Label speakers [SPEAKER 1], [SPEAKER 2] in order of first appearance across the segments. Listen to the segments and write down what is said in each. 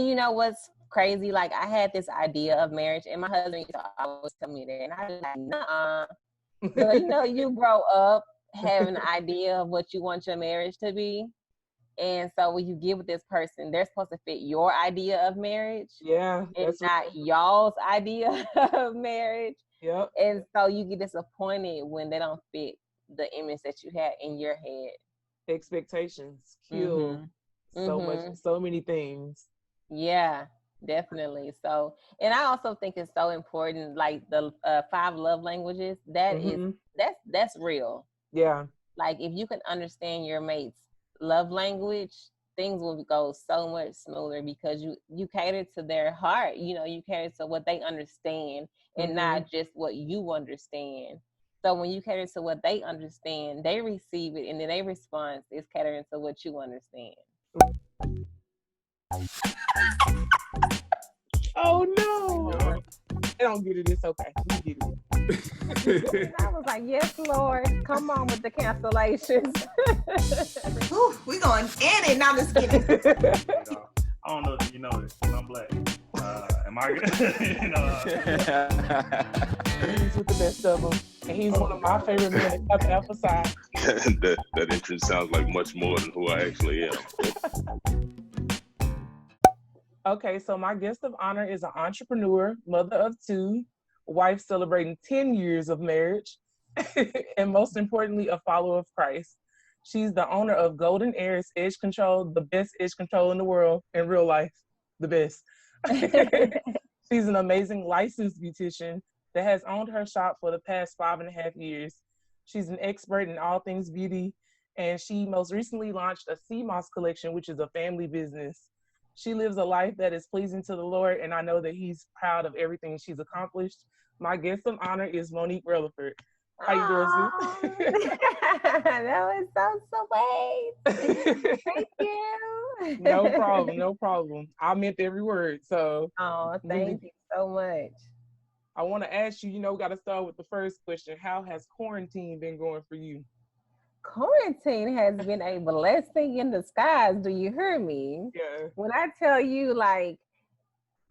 [SPEAKER 1] You know what's crazy? Like, I had this idea of marriage, and my husband used to always tell me that, and I was like, nuh-uh. But, you grow up having an idea of what you want your marriage to be. And so when you get with this person, they're supposed to fit your idea of marriage.
[SPEAKER 2] Yeah.
[SPEAKER 1] And not y'all's idea of marriage.
[SPEAKER 2] Yep.
[SPEAKER 1] And so you get disappointed when they don't fit the image that you had in your head.
[SPEAKER 2] Expectations kill so many things.
[SPEAKER 1] Yeah, definitely. So, and I also think it's so important, like the 5 love languages, that's real.
[SPEAKER 2] Yeah.
[SPEAKER 1] Like, if you can understand your mate's love language, things will go so much smoother because you cater to their heart. You cater to what they understand and not just what you understand. So when you cater to what they understand, they receive it, and then their response is catering to what you understand.
[SPEAKER 2] Oh no! I don't get it. It's okay. We get
[SPEAKER 1] it. I was like, yes, Lord, come on with the cancellations.
[SPEAKER 3] Ooh, we going in it. Now just kidding.
[SPEAKER 4] I don't know if you know this, but I'm black. Am I good?
[SPEAKER 2] He's with the best of them, and he's one of my favorite men up the upper side.
[SPEAKER 5] that entrance sounds like much more than who I actually am.
[SPEAKER 2] Okay, so my guest of honor is an entrepreneur, mother of 2, wife celebrating 10 years of marriage, and most importantly, a follower of Christ. She's the owner of Golden Airs Edge Control, the best edge control in the world, in real life, the best. She's an amazing licensed beautician that has owned her shop for the past 5.5 years. She's an expert in all things beauty, and she most recently launched a CMOS collection, which is a family business. She lives a life that is pleasing to the Lord, and I know that he's proud of everything she's accomplished. My guest of honor is Monique Releford. How you doing, sis?
[SPEAKER 1] That was so sweet. Thank you.
[SPEAKER 2] No problem. I meant every word. So.
[SPEAKER 1] Thank you so much.
[SPEAKER 2] I want to ask you, got to start with the first question. How has quarantine been going for you?
[SPEAKER 1] Quarantine has been a blessing in disguise. Do you hear me?
[SPEAKER 2] Yeah.
[SPEAKER 1] When I tell you, like,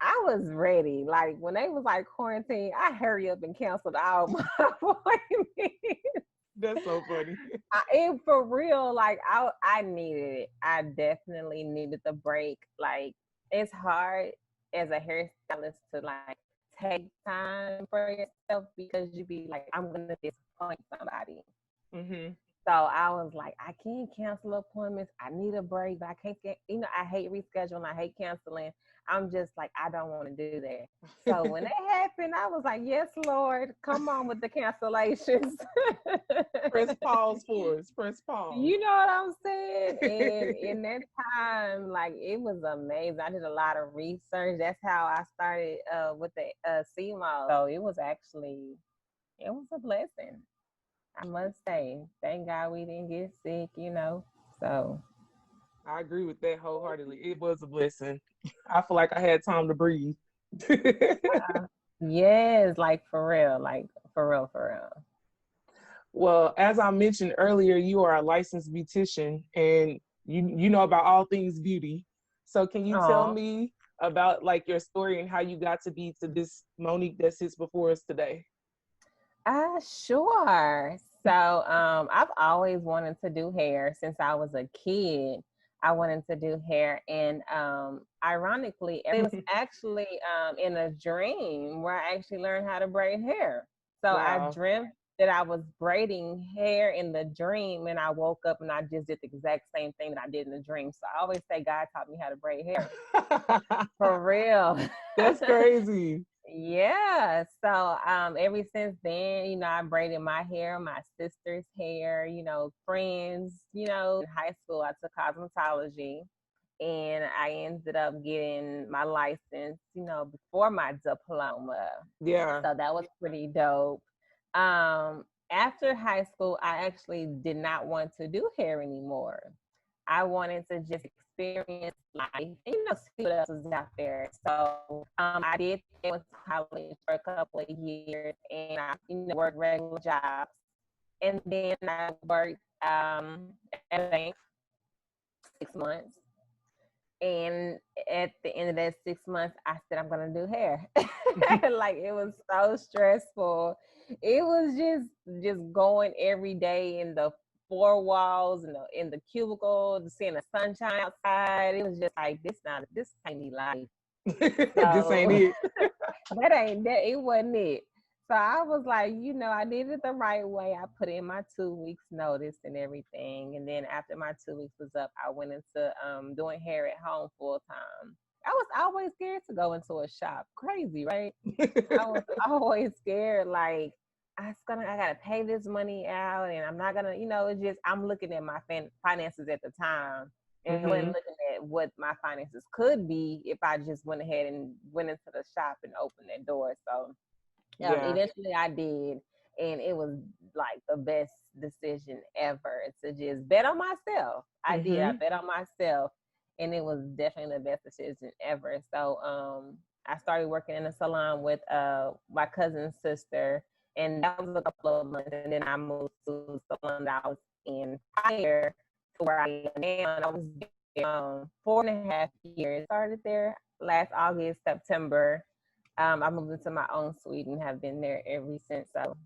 [SPEAKER 1] I was ready. Like, when they was like quarantine, I hurry up and canceled all my appointments.
[SPEAKER 2] That's so funny.
[SPEAKER 1] For real, like, I needed it. I definitely needed the break. Like, it's hard as a hairstylist to, like, take time for yourself because you be like, I'm going to disappoint somebody. So I was like, I can't cancel appointments. I need a break, but I can't get, I hate rescheduling. I hate canceling. I'm just like, I don't want to do that. So when it happened, I was like, yes, Lord, come on with the cancellations.
[SPEAKER 2] Press pause for us. Press pause.
[SPEAKER 1] You know what I'm saying? And in that time, like, it was amazing. I did a lot of research. That's how I started with the CMO. So it was a blessing. I must say, thank God we didn't get sick, so.
[SPEAKER 2] I agree with that wholeheartedly. It was a blessing. I feel like I had time to breathe.
[SPEAKER 1] Yes, like for real.
[SPEAKER 2] Well, as I mentioned earlier, you are a licensed beautician and you know about all things beauty. So can you tell me about like your story and how you got to be to this Monique that sits before us today?
[SPEAKER 1] Sure. So I've always wanted to do hair since I was a kid. I wanted to do hair, and ironically, it was actually in a dream where I actually learned how to braid hair. So I dreamt that I was braiding hair in the dream, and I woke up and I just did the exact same thing that I did in the dream. So I always say God taught me how to braid hair. For real.
[SPEAKER 2] That's crazy.
[SPEAKER 1] Yeah. So ever since then, I braided my hair, my sister's hair, friends, in high school I took cosmetology and I ended up getting my license, before my diploma.
[SPEAKER 2] Yeah.
[SPEAKER 1] So that was pretty dope. After high school, I actually did not want to do hair anymore. I wanted to just experience life and, see what else was out there. So I did went to college for a couple of years and I, worked regular jobs. And then I worked at a bank 6 months. And at the end of that 6 months, I said, I'm going to do hair. Like, it was so stressful. It was just going every day in the four walls and in the cubicle, seeing the sunshine outside. It was just like, this ain't me life.
[SPEAKER 2] This ain't
[SPEAKER 1] So
[SPEAKER 2] it.
[SPEAKER 1] it wasn't it. So I was like, I did it the right way. I put in my 2 weeks notice and everything. And then after my 2 weeks was up, I went into doing hair at home full time. I was always scared to go into a shop. Crazy, right? I was always scared, like, I gotta pay this money out, and I'm not gonna, it's just, I'm looking at my finances at the time, and when looking at what my finances could be if I just went ahead and went into the shop and opened that door. So eventually I did, and it was like the best decision ever to just bet on myself. I did. I bet on myself, and it was definitely the best decision ever. So I started working in a salon with my cousin's sister, and that was a couple of months, and then I moved to the salon that I was in prior to where I am now, and I was there 4.5 years. Started there last August, September. I moved into my own suite and have been there ever since. So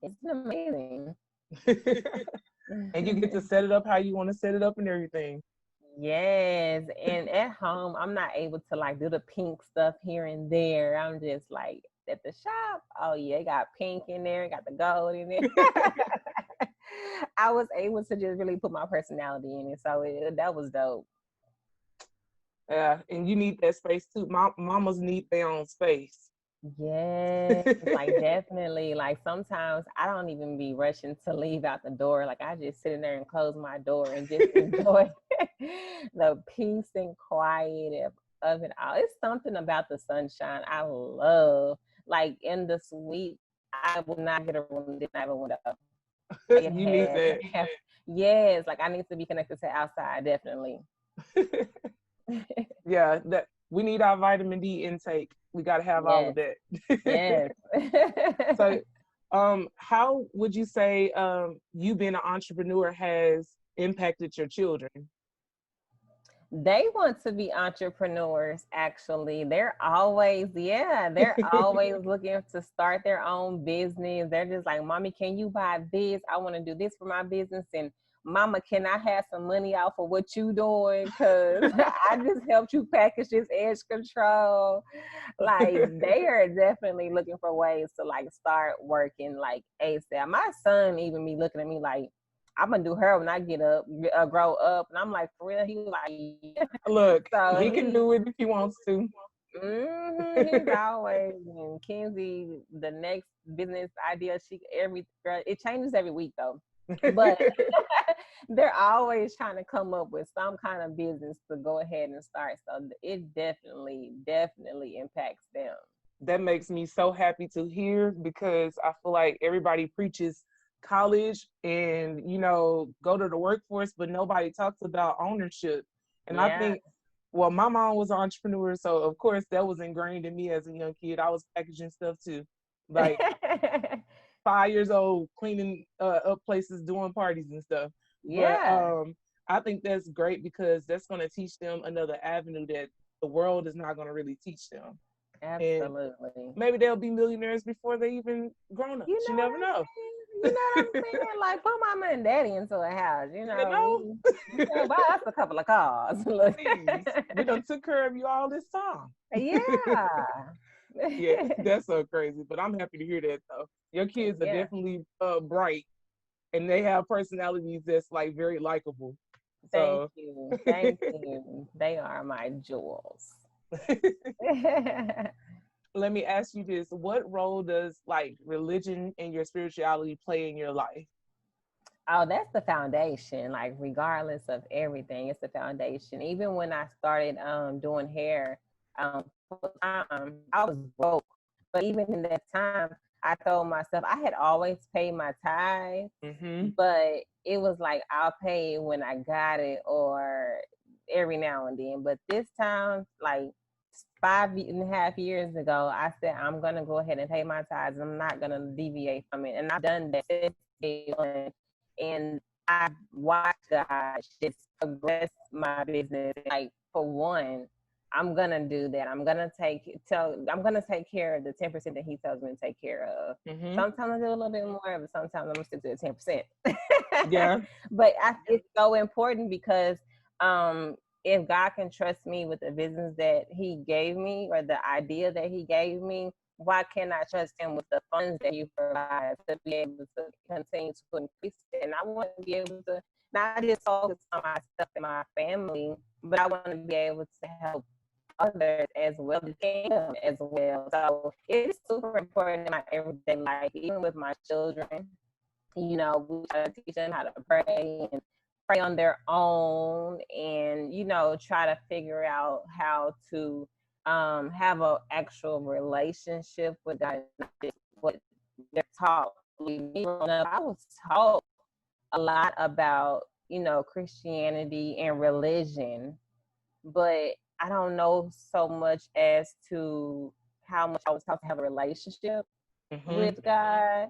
[SPEAKER 1] it's been amazing.
[SPEAKER 2] And you get to set it up how you want to set it up and everything.
[SPEAKER 1] Yes. And at home, I'm not able to like do the pink stuff here and there. I'm just like at the shop. Oh yeah, it got pink in there, got the gold in there. I was able to just really put my personality in it. So that was dope.
[SPEAKER 2] Yeah, and you need that space too. Mamas need their own space.
[SPEAKER 1] Yes, like definitely. Like sometimes I don't even be rushing to leave out the door. Like I just sit in there and close my door and just enjoy the peace and quiet of it all. It's something about the sunshine I love. Like in the suite, I will not get a room that I have a window.
[SPEAKER 2] You need that.
[SPEAKER 1] Yes, like I need to be connected to outside, definitely.
[SPEAKER 2] Yeah, that we need our vitamin D intake. We got to have all of that.
[SPEAKER 1] Yes.
[SPEAKER 2] So, how would you say you being an entrepreneur has impacted your children?
[SPEAKER 1] They want to be entrepreneurs, actually. They're always looking to start their own business. They're just like, Mommy, can you buy this? I want to do this for my business. And Mama, can I have some money out for what you doing? Because I just helped you package this edge control. Like, they are definitely looking for ways to like start working like ASAP. My son even be looking at me like, I'm gonna do her when I get up, grow up, and I'm like, for real. He was like, yeah.
[SPEAKER 2] Look,
[SPEAKER 1] So
[SPEAKER 2] he can do it if he wants to.
[SPEAKER 1] He's always, and Kenzie, the next business idea, it changes every week though, but they're always trying to come up with some kind of business to go ahead and start. So it definitely impacts them.
[SPEAKER 2] That makes me so happy to hear, because I feel like everybody preaches college and go to the workforce, but nobody talks about ownership. And I think, well, my mom was an entrepreneur, so of course that was ingrained in me as a young kid. I was packaging stuff too, like 5 years old, cleaning up places, doing parties and stuff. But I think that's great, because that's going to teach them another avenue that the world is not going to really teach them.
[SPEAKER 1] Absolutely.
[SPEAKER 2] And maybe they'll be millionaires before they even grown up. You never know.
[SPEAKER 1] You know what I'm saying? Like, put mama and daddy into a house, buy us a couple of cars.
[SPEAKER 2] Please. We done took care of you all this time.
[SPEAKER 1] Yeah.
[SPEAKER 2] Yeah, that's so crazy. But I'm happy to hear that, though. Your kids are definitely bright, and they have personalities that's like very likable.
[SPEAKER 1] Thank you. They are my jewels.
[SPEAKER 2] Let me ask you this. What role does like religion and your spirituality play in your life?
[SPEAKER 1] Oh, that's the foundation. Like, regardless of everything, it's the foundation. Even when I started doing hair full time, I was broke. But even in that time, I told myself I had always paid my tithe, but it was like I'll pay it when I got it, or every now and then. But this time, like 5.5 years ago, I said I'm gonna go ahead and pay my tithes. I'm not gonna deviate from it, and I've done that since day one. And I watched God just progress my business. Like, for one, I'm gonna do that. I'm gonna take care of the 10% that he tells me to take care of.
[SPEAKER 2] Mm-hmm.
[SPEAKER 1] Sometimes I do a little bit more, but sometimes I'm gonna stick to the 10%.
[SPEAKER 2] Yeah.
[SPEAKER 1] But it's so important because if God can trust me with the business that he gave me or the idea that he gave me, why can't I trust him with the funds that you provide to be able to continue to increase it? And I want to be able to not just focus on myself and my family, but I want to be able to help others as well, the kingdom as well. So it's super important in my everyday life, even with my children. You know, we try to teach them how to pray and pray on their own, and you know, try to figure out how to have an actual relationship with God, not just what they're taught. Me growing up, I was taught a lot about, you know, Christianity and religion, but I don't know so much as to how much I was taught to have a relationship with God.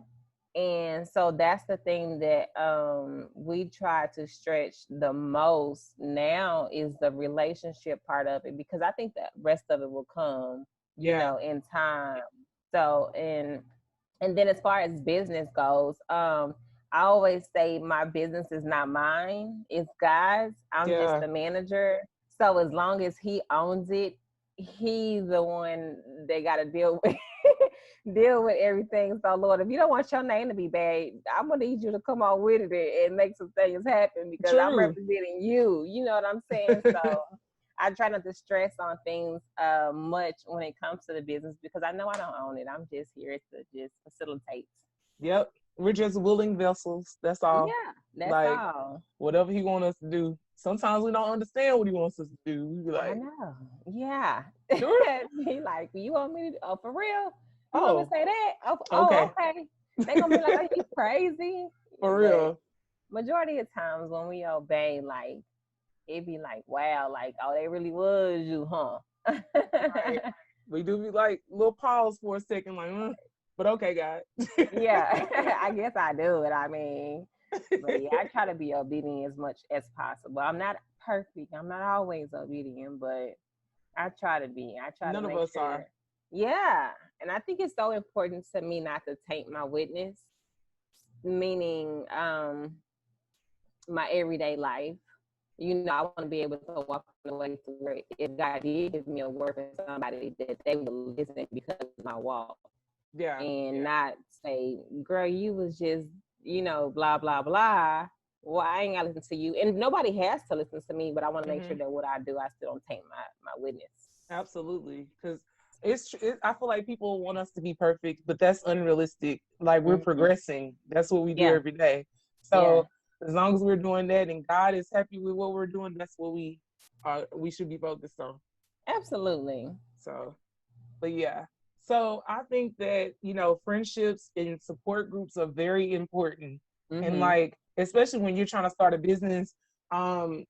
[SPEAKER 1] And so that's the thing that we try to stretch the most now is the relationship part of it, because I think the rest of it will come, you know, in time. So and then as far as business goes, I always say my business is not mine, it's God's. I'm just the manager. So as long as he owns it, he's the one they got to deal with. Deal with everything. So Lord, if you don't want your name to be bad, I'm gonna need you to come on with it and make some things happen, because I'm representing you. You know what I'm saying? So I try not to stress on things much when it comes to the business, because I know I don't own it. I'm just here to just facilitate.
[SPEAKER 2] Yep. We're just willing vessels. That's all.
[SPEAKER 1] Yeah, that's
[SPEAKER 2] like,
[SPEAKER 1] all.
[SPEAKER 2] Whatever he wants us to do. Sometimes we don't understand what he wants us to do. We be like,
[SPEAKER 1] I know. Yeah.
[SPEAKER 2] Sure.
[SPEAKER 1] He like, you want me to? Oh, for real? You
[SPEAKER 2] Oh,
[SPEAKER 1] want me to say that?
[SPEAKER 2] okay.
[SPEAKER 1] Okay. They gonna be like, are you crazy?
[SPEAKER 2] For real.
[SPEAKER 1] But majority of times when we obey, like, it be like, wow, like, oh, they really was you, huh?
[SPEAKER 2] Right. We do be like, little pause for a second, like, but okay, God.
[SPEAKER 1] Yeah, I guess I do it. I mean, but yeah, I try to be obedient as much as possible. I'm not perfect. I'm not always obedient, but I try to be. I try
[SPEAKER 2] None
[SPEAKER 1] to
[SPEAKER 2] of
[SPEAKER 1] make
[SPEAKER 2] us
[SPEAKER 1] sure.
[SPEAKER 2] are.
[SPEAKER 1] Yeah. And I think it's so important to me not to taint my witness, meaning my everyday life. You know, I want to be able to walk in the way to where if God did give me a word for somebody, that they will listen because of my walk.
[SPEAKER 2] Yeah.
[SPEAKER 1] And not say, girl, you was just, you know, blah, blah, blah. Well, I ain't got to listen to you. And nobody has to listen to me, but I want to make sure that what I do, I still don't taint my witness.
[SPEAKER 2] Absolutely. Because I feel like people want us to be perfect, but that's unrealistic. Like, we're progressing. That's what we do every day. So as long as we're doing that and God is happy with what we're doing, that's what we should be focused on.
[SPEAKER 1] Absolutely.
[SPEAKER 2] So, but yeah. So I think that, you know, friendships and support groups are very important. And like, especially when you're trying to start a business, I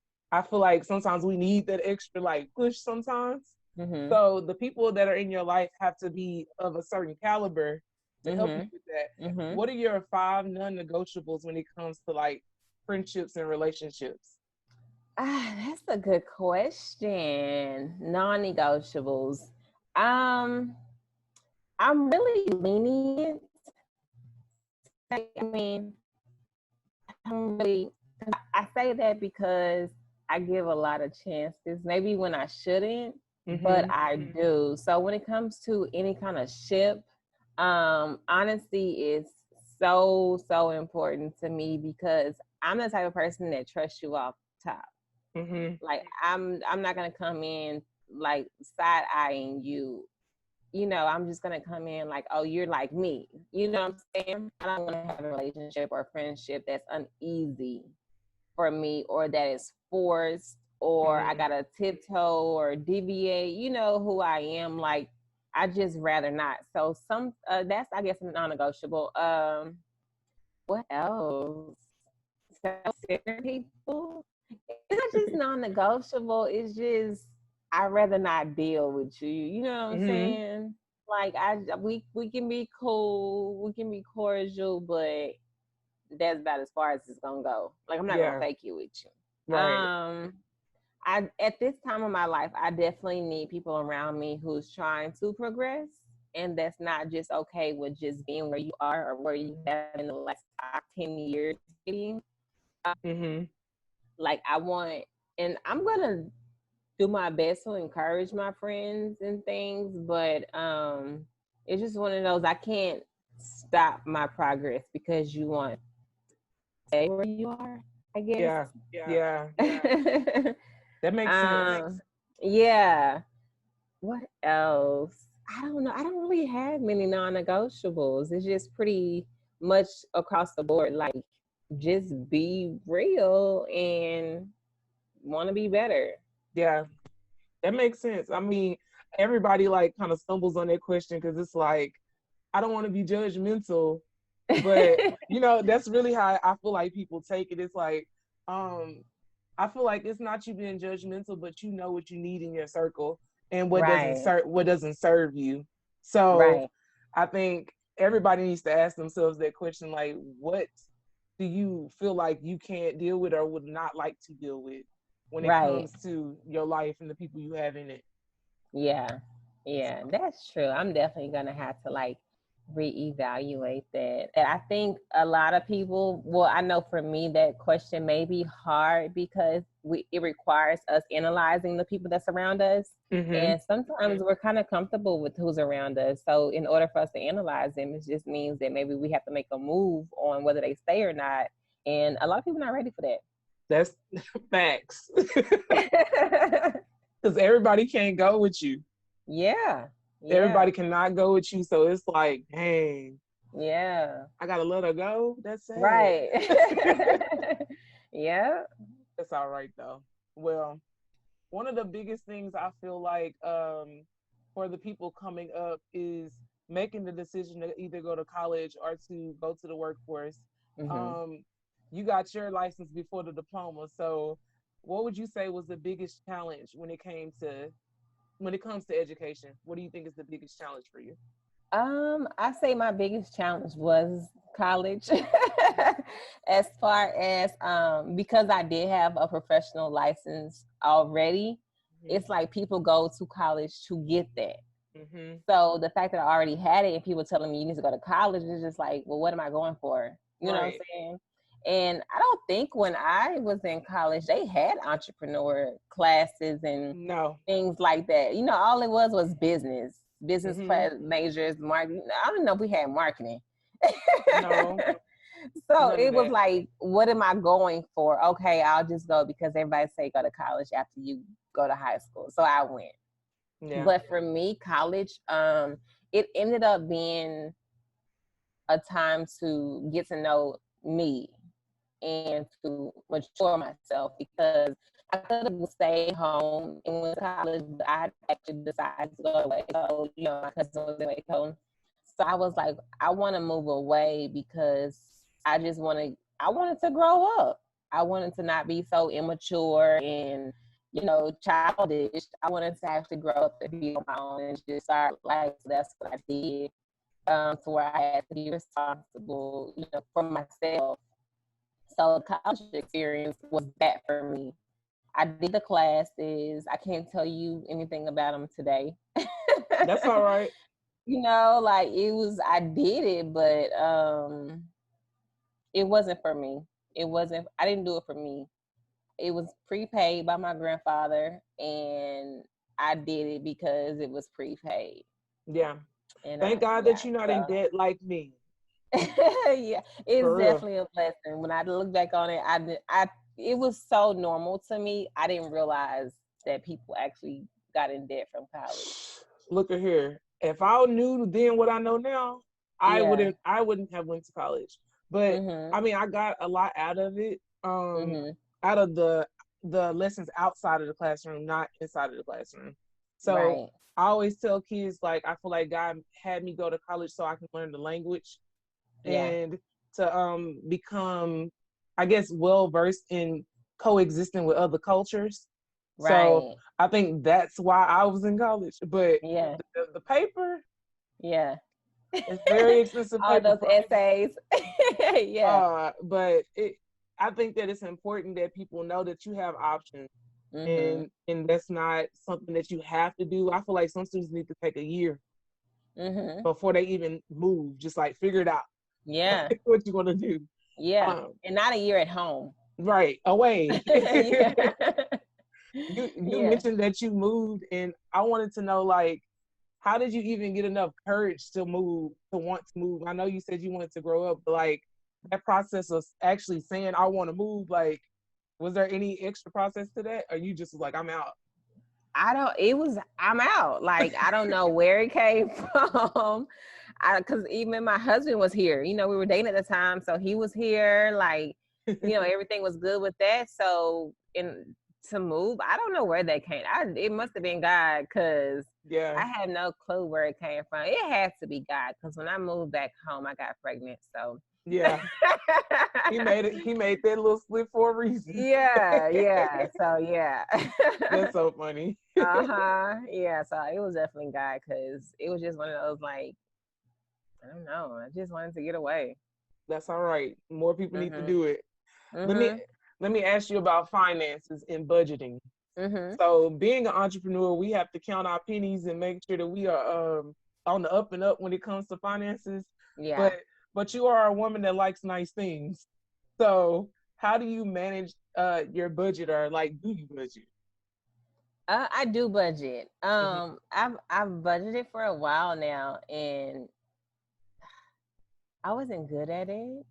[SPEAKER 2] feel like sometimes we need that extra like push sometimes. So the people that are in your life have to be of a certain caliber to help you with that. What are your 5 non-negotiables when it comes to like friendships and relationships?
[SPEAKER 1] That's a good question. Non-negotiables. I'm really lenient. I mean, I say that because I give a lot of chances, maybe when I shouldn't, but I do. So when it comes to any kind of ship, honesty is so important to me, because I'm the type of person that trusts you off top. Like, I'm not gonna come in like side eyeing you. You know, I'm just gonna come in like, oh, you're like me. You know what I'm saying? I don't want to have a relationship or friendship that's uneasy for me, or that is forced, or I gotta tiptoe or deviate. You know who I am. Like, I just rather not. So that's, I guess, a non-negotiable. What else? Self-centered people. It's not just non-negotiable. It's just, I'd rather not deal with you. You know what I'm saying? Like, we can be cool, we can be cordial, but that's about as far as it's gonna go. Like, I'm not gonna fake it with you.
[SPEAKER 2] Right.
[SPEAKER 1] at this time of my life, I definitely need people around me who's trying to progress, and that's not just okay with just being where you are or where you have in the last 5, 10 years. Maybe.
[SPEAKER 2] Mm-hmm.
[SPEAKER 1] Like I want, and I'm gonna do my best to encourage my friends and things, but it's just one of those, I can't stop my progress because you want to stay where you are, I guess.
[SPEAKER 2] Yeah. Yeah. That makes sense.
[SPEAKER 1] Yeah. What else? I don't know. I don't really have many non-negotiables. It's just pretty much across the board. Like, just be real and want to be better.
[SPEAKER 2] Yeah. That makes sense. I mean, everybody like kind of stumbles on that question because it's like, I don't want to be judgmental, but you know, that's really how I feel like people take it. It's like, I feel like it's not you being judgmental, but you know what you need in your circle and what
[SPEAKER 1] Right.
[SPEAKER 2] doesn't serve you. So
[SPEAKER 1] Right.
[SPEAKER 2] I think everybody needs to ask themselves that question, like, what do you feel like you can't deal with or would not like to deal with when it
[SPEAKER 1] Right.
[SPEAKER 2] comes to your life and the people you have in it?
[SPEAKER 1] Yeah. Yeah, that's true. I'm definitely gonna have to like reevaluate that. And I think a lot of people, well, I know for me that question may be hard because it requires us analyzing the people that's around us.
[SPEAKER 2] Mm-hmm.
[SPEAKER 1] And sometimes we're kind of comfortable with who's around us. So in order for us to analyze them, it just means that maybe we have to make a move on whether they stay or not. And a lot of people are not ready for that.
[SPEAKER 2] That's facts. Because everybody can't go with you.
[SPEAKER 1] Yeah. Yeah.
[SPEAKER 2] Everybody cannot go with you. So it's like, dang,
[SPEAKER 1] Yeah.
[SPEAKER 2] I gotta let her go. That's sad.
[SPEAKER 1] Right. Yeah.
[SPEAKER 2] It's all right though. Well, one of the biggest things I feel like for the people coming up is making the decision to either go to college or to go to the workforce.
[SPEAKER 1] Mm-hmm.
[SPEAKER 2] You got your license before the diploma. So what would you say was the biggest challenge when it comes to education? What do you think is the biggest challenge for you?
[SPEAKER 1] I say my biggest challenge was college. As far as because I did have a professional license already, it's like people go to college to get that.
[SPEAKER 2] Mm-hmm.
[SPEAKER 1] So the fact that I already had it and people telling me you need to go to college is just like, well, what am I going for? You know what I'm saying? And I don't think when I was in college, they had entrepreneur classes and things like that. You know, all it was business class majors, marketing. I don't know if we had marketing.
[SPEAKER 2] No.
[SPEAKER 1] So it was like, what am I going for? Okay, I'll just go because everybody say go to college after you go to high school. So I went. Yeah. But for me, college, it ended up being a time to get to know me and to mature myself because I could have stayed home and went to college, but I actually decided to go away. So, you know, my cousin was away home. So I was like, I want to move away because I wanted to grow up. I wanted to not be so immature and, you know, childish. I wanted to actually grow up and be on my own and just start life. So that's what I did. To where I had to be responsible, you know, for myself. So the college experience was that for me. I did the classes. I can't tell you anything about them today.
[SPEAKER 2] That's all right.
[SPEAKER 1] You know, like I did it, but it wasn't for me. I didn't do it for me. It was prepaid by my grandfather and I did it because it was prepaid.
[SPEAKER 2] Yeah. And thank God that you're not in debt like me.
[SPEAKER 1] Yeah, it's definitely a blessing. When I look back on it, it was so normal to me. I didn't realize that people actually got in debt from college.
[SPEAKER 2] Look at here. If I knew then what I know now, I wouldn't have went to college. But I mean, I got a lot out of it. Out of the lessons outside of the classroom, not inside of the classroom. So I always tell kids, like, I feel like God had me go to college so I can learn the language and to become, I guess, well versed in coexisting with other cultures. So I think that's why I was in college. But the paper, it's very expensive
[SPEAKER 1] all
[SPEAKER 2] paper.
[SPEAKER 1] Those essays.
[SPEAKER 2] But I think that it's important that people know that you have options. and that's not something that you have to do. I feel like some students need to take a year before they even move, just like figure it out.
[SPEAKER 1] Yeah.
[SPEAKER 2] What you want to do.
[SPEAKER 1] Yeah. And not a year at home.
[SPEAKER 2] Right. Away.
[SPEAKER 1] Yeah.
[SPEAKER 2] You
[SPEAKER 1] Yeah.
[SPEAKER 2] mentioned that you moved, and I wanted to know, like, how did you even get enough courage to want to move? I know you said you wanted to grow up, but like that process of actually saying I want to move, like, was there any extra process to that? Or you just was like, I'm out?
[SPEAKER 1] I'm out. Like, I don't know where it came from. Cause even my husband was here, we were dating at the time. So he was here, like, everything was good with that. So to move, I don't know where that came. It must have been God, cause I have no clue where it came from. It had to be God, cause when I moved back home, I got pregnant. So
[SPEAKER 2] yeah, he made that little slip for a reason.
[SPEAKER 1] Yeah. So yeah.
[SPEAKER 2] That's so funny.
[SPEAKER 1] Yeah. So it was definitely God, cause it was just one of those, like, I don't know. I just wanted to get away.
[SPEAKER 2] That's all right. More people need to do it. Let me ask you about finances and budgeting. So being an entrepreneur, we have to count our pennies and make sure that we are on the up and up when it comes to finances.
[SPEAKER 1] Yeah.
[SPEAKER 2] But you are a woman that likes nice things. So how do you manage your budget, or like, do you budget?
[SPEAKER 1] I do budget. I've budgeted for a while now, and I wasn't good at it.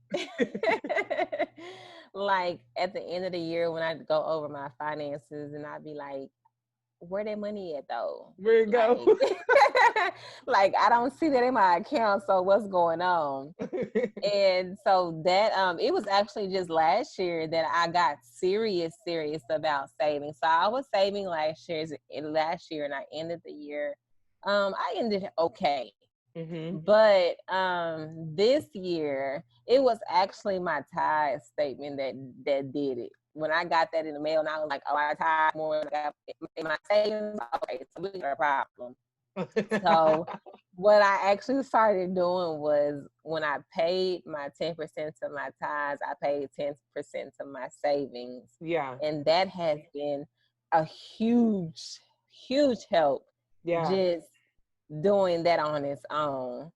[SPEAKER 1] Like at the end of the year when I go over my finances and I'd be like, where that money at though?
[SPEAKER 2] Where it go?
[SPEAKER 1] Like I don't see that in my account, so what's going on? And so that it was actually just last year that I got serious about saving. So I was saving last year and I ended the year. I ended okay. But this year it was actually my tithe statement that did it. When I got that in the mail, and I was like, oh, I tithe more than I got in my savings. Okay, so we got a problem. So what I actually started doing was when I paid my 10% to my tithes, I paid 10% to my savings.
[SPEAKER 2] Yeah.
[SPEAKER 1] And that has been a huge help.
[SPEAKER 2] Yeah.
[SPEAKER 1] Just doing that on its own.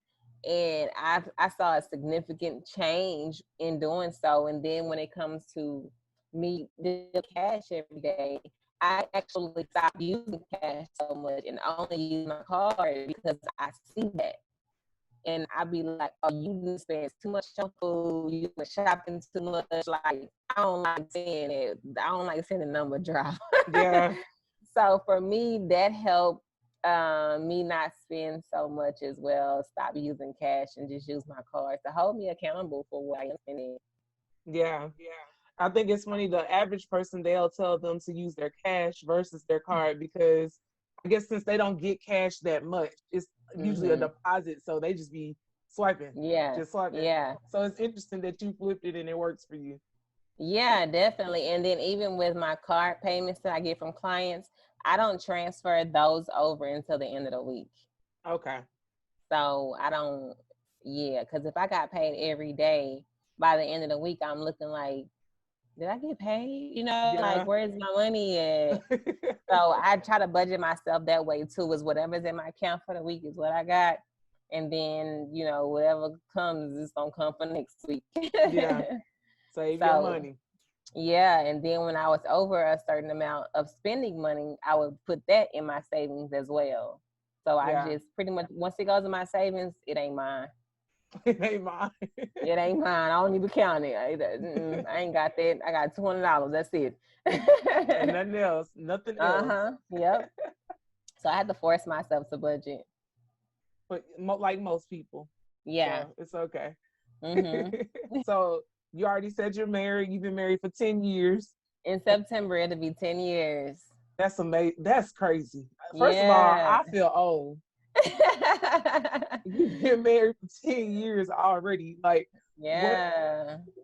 [SPEAKER 1] And I saw a significant change in doing so. And then when it comes to me the cash every day, I actually stopped using cash so much and only use my card because I see that. And I'd be like, oh, you spend too much on food, you been shopping too much. Like, I don't like seeing it. I don't like seeing the number drop.
[SPEAKER 2] Yeah. So
[SPEAKER 1] for me, that helped me not spend so much as well. Stop using cash and just use my card to hold me accountable for what I am spending.
[SPEAKER 2] Yeah. I think it's funny, the average person, they'll tell them to use their cash versus their card because I guess since they don't get cash that much, it's usually a deposit, so they just be swiping. Just swiping.
[SPEAKER 1] Yeah.
[SPEAKER 2] So it's interesting that you flipped it and it works for you.
[SPEAKER 1] Yeah, definitely. And then even with my card payments that I get from clients, I don't transfer those over until the end of the week.
[SPEAKER 2] Okay.
[SPEAKER 1] So I don't, because if I got paid every day, by the end of the week, I'm looking like, did I get paid? Like, where's my money at? So I try to budget myself that way too, is whatever's in my account for the week is what I got. And then, whatever comes is going to come for next week.
[SPEAKER 2] Yeah. Save your money.
[SPEAKER 1] Yeah. And then when I was over a certain amount of spending money, I would put that in my savings as well. So I just pretty much, once it goes in my savings, it ain't mine.
[SPEAKER 2] It ain't mine.
[SPEAKER 1] It ain't mine. I don't even count it. I ain't got that. I got $200. That's it.
[SPEAKER 2] And nothing else. Nothing else.
[SPEAKER 1] Yep. So I had to force myself to budget.
[SPEAKER 2] But like most people.
[SPEAKER 1] Yeah.
[SPEAKER 2] So it's okay. So you already said you're married. You've been married for 10 years.
[SPEAKER 1] In September, it'll be 10 years.
[SPEAKER 2] That's amazing. That's crazy. First of all, I feel old. You've been married for 10 years already. Like,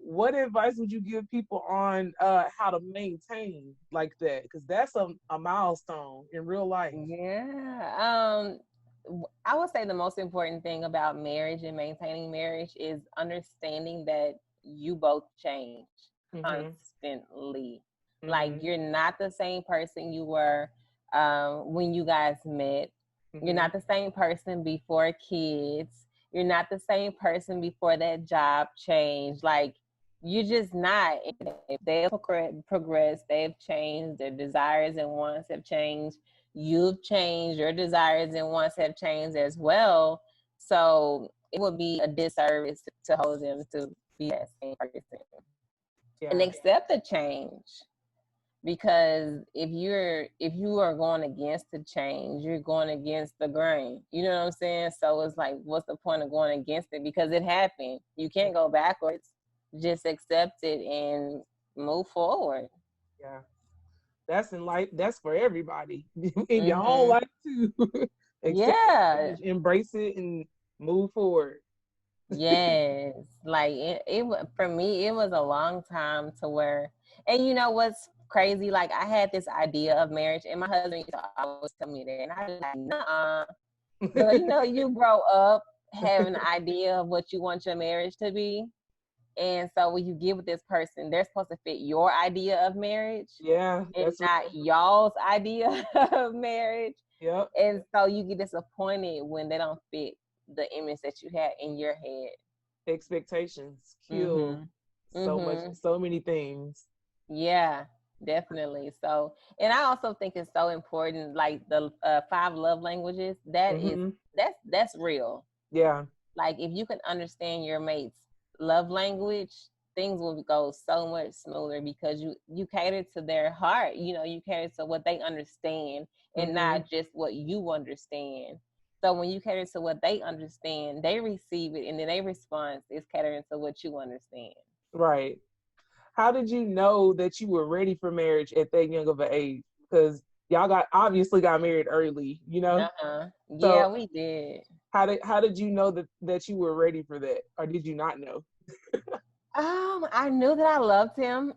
[SPEAKER 2] what advice would you give people on how to maintain like that? Because that's a milestone in real life.
[SPEAKER 1] Yeah. I would say the most important thing about marriage and maintaining marriage is understanding that you both change constantly. Like, you're not the same person you were when you guys met. You're not the same person before kids. You're not the same person before that job change. Like, you're just not. They've progressed. They've changed. Their desires and wants have changed. You've changed. Your desires and wants have changed as well. So it would be a disservice to hold them to be that same person and accept the change. Because if you are going against the change, you're going against the grain. You know what I'm saying? So it's like, what's the point of going against it? Because it happened. You can't go backwards. Just accept it and move forward.
[SPEAKER 2] Yeah. That's in life. That's for everybody in your own life too. Accept it, embrace it, and move forward.
[SPEAKER 1] Yes. Like it for me, it was a long time to where, and you know what's crazy? Like, I had this idea of marriage, and my husband used to always tell me that, and I was like, nah. But you know, you grow up having an idea of what you want your marriage to be. And so when you get with this person, they're supposed to fit your idea of marriage.
[SPEAKER 2] Yeah.
[SPEAKER 1] And not y'all's idea of marriage.
[SPEAKER 2] Yep.
[SPEAKER 1] And so you get disappointed when they don't fit the image that you had in your head.
[SPEAKER 2] Expectations kill so many things.
[SPEAKER 1] Yeah, definitely. So, and I also think it's so important, like the 5 love languages, that's real.
[SPEAKER 2] Yeah.
[SPEAKER 1] Like, if you can understand your mate's love language, things will go so much smoother because you cater to their heart. You know, you cater to what they understand and not just what you understand. So when you cater to what they understand, they receive it, and then their response is catering to what you understand.
[SPEAKER 2] Right. How did you know that you were ready for marriage at that young of an age? Because y'all obviously got married early, you know?
[SPEAKER 1] Yeah, we did.
[SPEAKER 2] How did you know that you were ready for that? Or did you not know?
[SPEAKER 1] I knew that I loved him.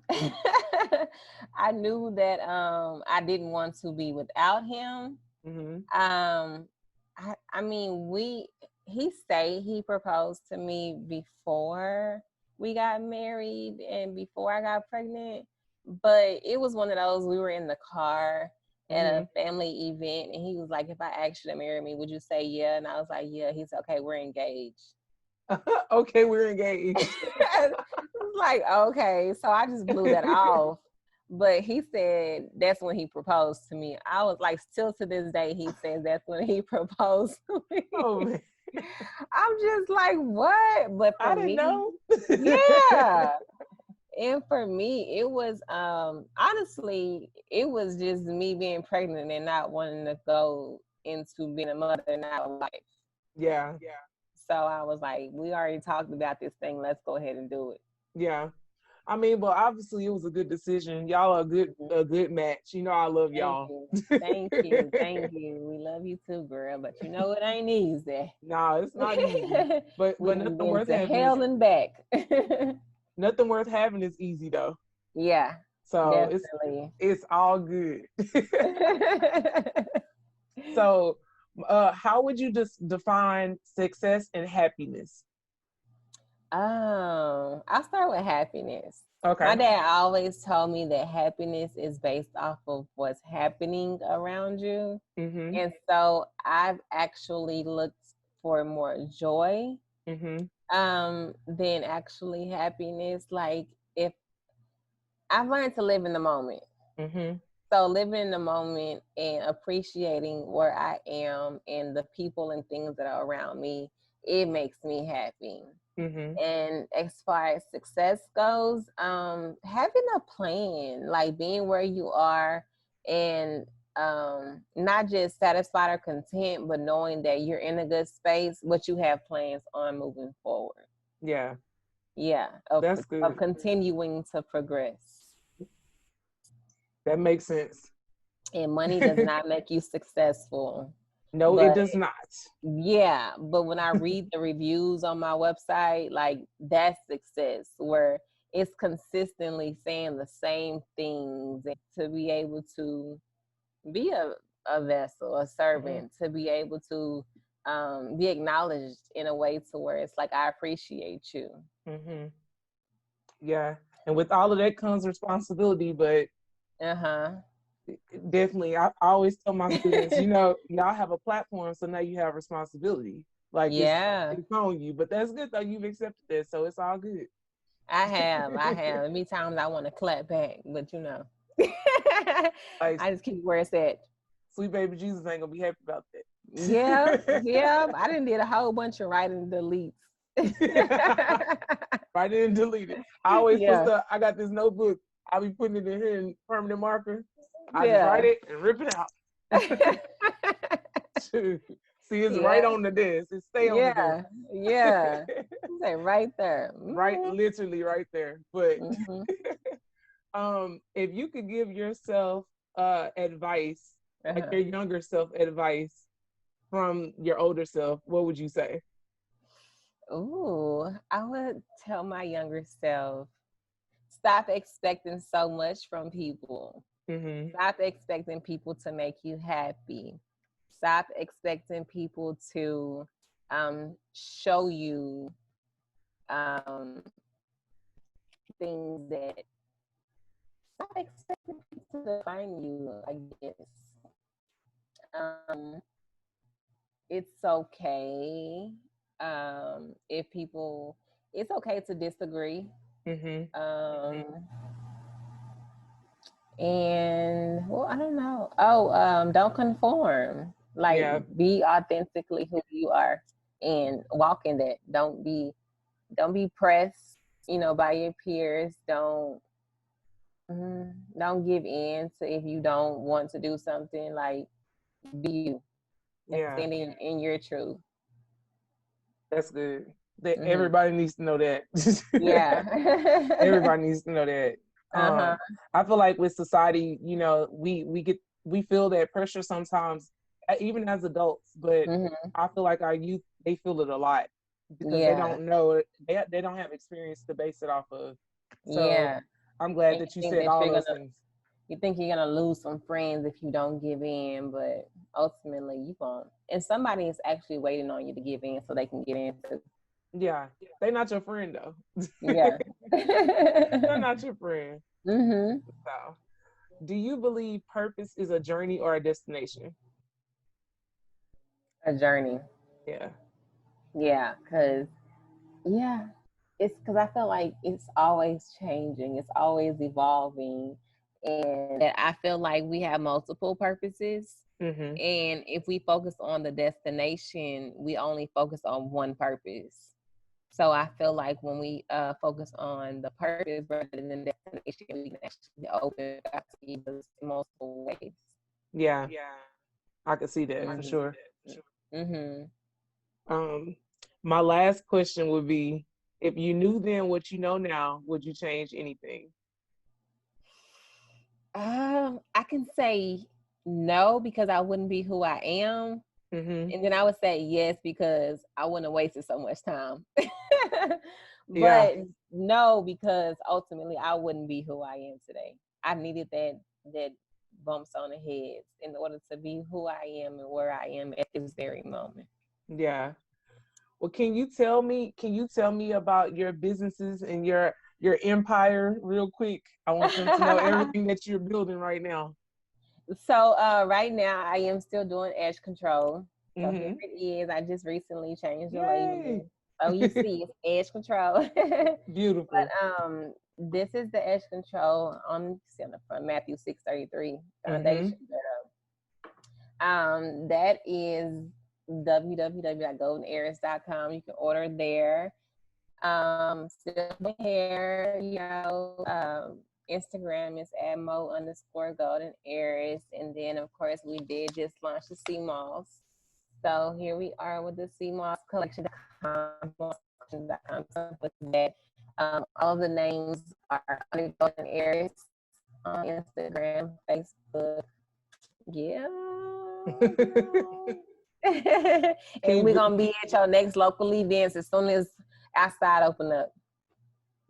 [SPEAKER 1] I knew that I didn't want to be without him. I mean, he proposed to me before we got married and before I got pregnant, but it was one of those, we were in the car at a family event, and he was like, if I asked you to marry me, would you say yeah? And I was like, yeah. He said, okay, we're engaged.
[SPEAKER 2] Okay, we're engaged.
[SPEAKER 1] Like, okay. So I just blew that off. But he said that's when he proposed to me. I was like, still to this day, he says that's when he proposed to me.
[SPEAKER 2] Oh, man.
[SPEAKER 1] I'm just like, what? But for
[SPEAKER 2] I didn't know.
[SPEAKER 1] Yeah. And for me, it was honestly, it was just me being pregnant and not wanting to go into being a mother and not a wife.
[SPEAKER 2] Yeah.
[SPEAKER 1] So I was like, we already talked about this thing. Let's go ahead and do it.
[SPEAKER 2] Yeah. I mean, but obviously it was a good decision. Y'all are a good match. You know, I love y'all.
[SPEAKER 1] Thank you. Thank you. We love you too, girl. But you know, it ain't easy.
[SPEAKER 2] No, it's not easy. But nothing worth having.
[SPEAKER 1] Hell and back.
[SPEAKER 2] Nothing worth having is easy though.
[SPEAKER 1] Yeah.
[SPEAKER 2] So
[SPEAKER 1] definitely.
[SPEAKER 2] it's all good. So how would you just define success and happiness?
[SPEAKER 1] I'll start with happiness.
[SPEAKER 2] Okay.
[SPEAKER 1] My dad always told me that happiness is based off of what's happening around you. And so I've actually looked for more joy than actually happiness. Like, if I've learned to live in the moment. So living in the moment and appreciating where I am and the people and things that are around me, it makes me happy. And as far as success goes, having a plan, like being where you are and not just satisfied or content, but knowing that you're in a good space, but you have plans on moving forward.
[SPEAKER 2] Yeah.
[SPEAKER 1] That's good. Of continuing to progress.
[SPEAKER 2] That makes sense.
[SPEAKER 1] And money does not make you successful.
[SPEAKER 2] No, it does not.
[SPEAKER 1] Yeah, but when I read the reviews on my website, like, that's success, where it's consistently saying the same things, and to be able to be a vessel, a servant, to be able to be acknowledged in a way to where it's like, I appreciate you.
[SPEAKER 2] Yeah, and with all of that comes responsibility, but
[SPEAKER 1] Uh-huh.
[SPEAKER 2] Definitely. I always tell my students, y'all have a platform, so now you have responsibility. Like
[SPEAKER 1] Yeah.
[SPEAKER 2] it's on you. But that's good though. You've accepted that, so it's all good.
[SPEAKER 1] I have. Many times I want to clap back, but
[SPEAKER 2] Like,
[SPEAKER 1] I just keep where it's at.
[SPEAKER 2] sweet baby Jesus ain't gonna be happy about that.
[SPEAKER 1] Yeah. I done did a whole bunch of writing deletes.
[SPEAKER 2] I didn't delete it. I always put
[SPEAKER 1] Yeah.
[SPEAKER 2] stuff. I got this notebook. I'll be putting it in here in permanent marker. I just
[SPEAKER 1] Yeah.
[SPEAKER 2] write it and rip it out. See, it's right on the desk. It stay on the desk.
[SPEAKER 1] Yeah. Say right there.
[SPEAKER 2] Right, literally right there. But
[SPEAKER 1] Mm-hmm.
[SPEAKER 2] if you could give yourself advice, like
[SPEAKER 1] Uh-huh.
[SPEAKER 2] your younger self advice from your older self, what would you say?
[SPEAKER 1] Ooh, I would tell my younger self, stop expecting so much from people.
[SPEAKER 2] Mm-hmm.
[SPEAKER 1] Stop expecting people to make you happy. Stop expecting people to show you things that stop expecting people to define you, I guess. Um, it's okay if people, it's okay to disagree.
[SPEAKER 2] Mm-hmm.
[SPEAKER 1] And well, I don't know. Don't conform. Like,
[SPEAKER 2] Yeah.
[SPEAKER 1] be authentically who you are and walk in that. Don't be pressed, by your peers. Don't give in to if you don't want to do something. Like, be you and
[SPEAKER 2] Yeah.
[SPEAKER 1] stand in your truth.
[SPEAKER 2] That's good. That
[SPEAKER 1] Mm-hmm.
[SPEAKER 2] everybody needs to know that.
[SPEAKER 1] Yeah.
[SPEAKER 2] Everybody needs to know that.
[SPEAKER 1] Uh-huh.
[SPEAKER 2] I feel like with society, we feel that pressure sometimes, even as adults. But
[SPEAKER 1] Mm-hmm.
[SPEAKER 2] I feel like our youth, they feel it a lot because they
[SPEAKER 1] Yeah.
[SPEAKER 2] don't know, they don't have experience to base it off of. So
[SPEAKER 1] Yeah.
[SPEAKER 2] I'm glad
[SPEAKER 1] And
[SPEAKER 2] that you
[SPEAKER 1] think
[SPEAKER 2] said
[SPEAKER 1] that
[SPEAKER 2] all
[SPEAKER 1] you're
[SPEAKER 2] those
[SPEAKER 1] gonna
[SPEAKER 2] things.
[SPEAKER 1] you think you're gonna lose some friends if you don't give in, but ultimately you won't. And somebody is actually waiting on you to give in so they can get in too.
[SPEAKER 2] Yeah, they're not your friend though.
[SPEAKER 1] Yeah.
[SPEAKER 2] They're not your friend.
[SPEAKER 1] Mm-hmm.
[SPEAKER 2] So, do you believe purpose is a journey or a destination?
[SPEAKER 1] A journey.
[SPEAKER 2] Yeah.
[SPEAKER 1] Yeah, it's because I feel like it's always changing, it's always evolving, and I feel like we have multiple purposes.
[SPEAKER 2] Mm-hmm.
[SPEAKER 1] And if we focus on the destination, we only focus on one purpose. So I feel like when we focus on the purpose rather than the destination, we can actually open up to either multiple ways.
[SPEAKER 2] Yeah, I can see that for
[SPEAKER 1] Mm-hmm.
[SPEAKER 2] sure.
[SPEAKER 1] Mm-hmm.
[SPEAKER 2] My last question would be, if you knew then what you know now, would you change anything?
[SPEAKER 1] I can say no because I wouldn't be who I am.
[SPEAKER 2] Mm-hmm.
[SPEAKER 1] And then I would say yes because I wouldn't have wasted so much time.
[SPEAKER 2] Yeah.
[SPEAKER 1] But no, because ultimately I wouldn't be who I am today. I needed that bumps on the heads in order to be who I am and where I am at this very moment.
[SPEAKER 2] Yeah. Well, can you tell me about your businesses and your empire real quick? I want them to know everything that you're building right now.
[SPEAKER 1] So right now I am still doing edge control. So here
[SPEAKER 2] Mm-hmm.
[SPEAKER 1] it is. I just recently changed the
[SPEAKER 2] Yay.
[SPEAKER 1] label. So you see it's edge control.
[SPEAKER 2] Beautiful.
[SPEAKER 1] But this is the edge control on the front, Matthew 6:33
[SPEAKER 2] Mm-hmm.
[SPEAKER 1] foundation. That is www.goldenareas.com. You can order there. Still hair, Instagram is at Mo_Golden_Aries. And then of course we did just launch the sea moss. So here we are with the sea moss collection.com. So with that, all the names are Nonnegotiables on Instagram, Facebook. Yeah. And we're gonna be at your next local events as soon as outside open up.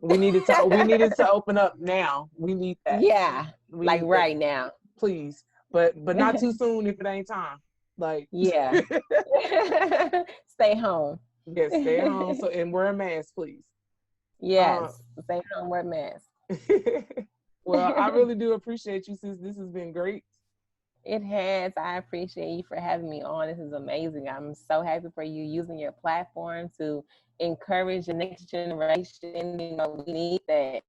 [SPEAKER 2] We needed to open up now. We need that.
[SPEAKER 1] Yeah,
[SPEAKER 2] We
[SPEAKER 1] like
[SPEAKER 2] need
[SPEAKER 1] right
[SPEAKER 2] that,
[SPEAKER 1] now.
[SPEAKER 2] please. But not too soon if it ain't time. Like,
[SPEAKER 1] Yeah. Stay home.
[SPEAKER 2] yes, stay at home. So, and wear a mask, please.
[SPEAKER 1] Yes. Stay home, wear a mask.
[SPEAKER 2] Well, I really do appreciate you, sis. This has been great.
[SPEAKER 1] It has. I appreciate you for having me on. This is amazing. I'm so happy for you using your platform to encourage the next generation. We need that.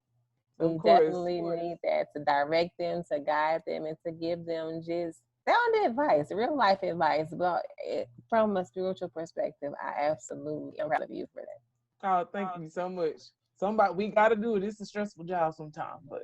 [SPEAKER 2] Of
[SPEAKER 1] We
[SPEAKER 2] course.
[SPEAKER 1] definitely need that to direct them, to guide them, and to give them just sound advice, real life advice. But from a spiritual perspective, I absolutely am proud of you for that.
[SPEAKER 2] Oh, thank you so much. We got to do it. It's a stressful job sometimes, but